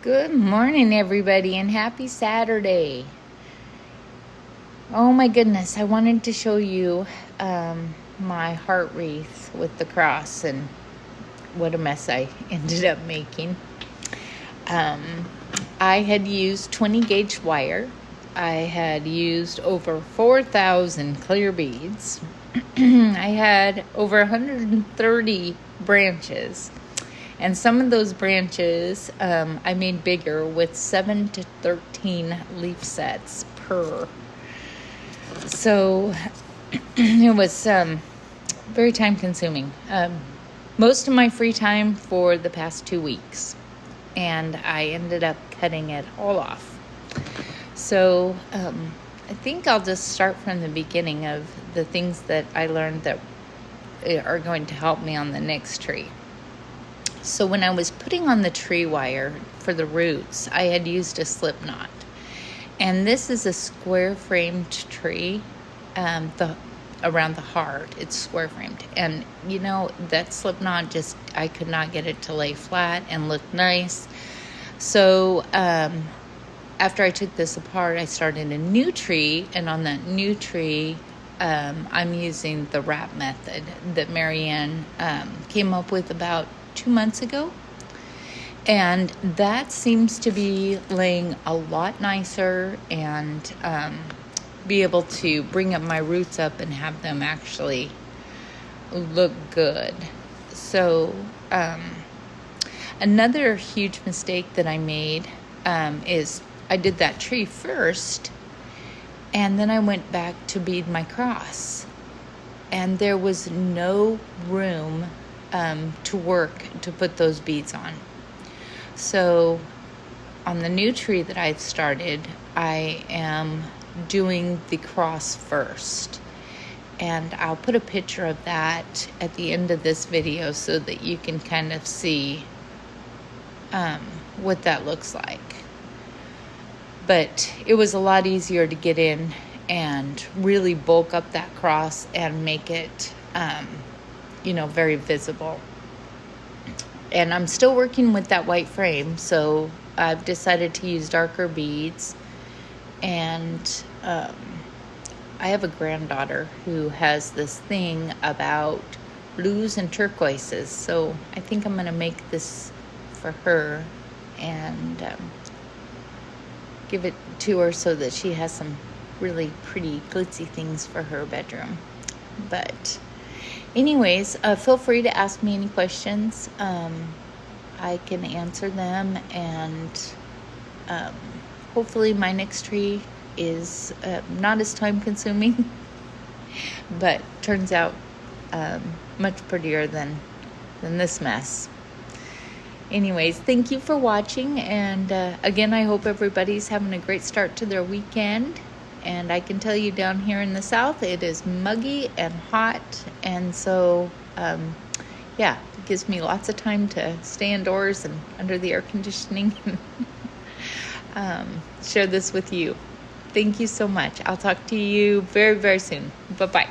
Good morning, everybody, and happy Saturday. Oh my goodness, I wanted to show you my heart wreath with the cross and what a mess I ended up making. I had used 20 gauge wire. I had used over 4,000 clear beads. I had over 130 branches. And some of those branches I made bigger with 7 to 13 leaf sets per. So it was very time consuming. Most of my free time for the past 2 weeks. And I ended up cutting it all off. So I think I'll just start from the beginning of the things that I learned that are going to help me on the next tree. So when I was putting on the tree wire for the roots, I had used a slip knot. And this is a square framed tree, around the heart, it's square framed. And you know, that slip knot I could not get it to lay flat and look nice. So after I took this apart, I started a new tree, and on that new tree, I'm using the wrap method that Marianne came up with about 2 months ago, and that seems to be laying a lot nicer and be able to bring up my roots up and have them actually look good. So another huge mistake that I made is I did that tree first, and then I went back to bead my cross, and there was no room to work to put those beads on. So on the new tree that I've started, I am doing the cross first, and I'll put a picture of that at the end of this video so that you can kind of see what that looks like. But it was a lot easier to get in and really bulk up that cross and make it very visible. And I'm still working with that white frame, so I've decided to use darker beads. And I have a granddaughter who has this thing about blues and turquoises, so I think I'm going to make this for her and give it to her so that she has some really pretty glitzy things for her bedroom. But anyways, feel free to ask me any questions. I can answer them, and hopefully my next tree is not as time consuming, but turns out much prettier than this mess. Anyways, thank you for watching, and again, I hope everybody's having a great start to their weekend. And I can tell you down here in the south, it is muggy and hot. And so, it gives me lots of time to stay indoors and under the air conditioning and share this with you. Thank you so much. I'll talk to you very, very soon. Bye-bye.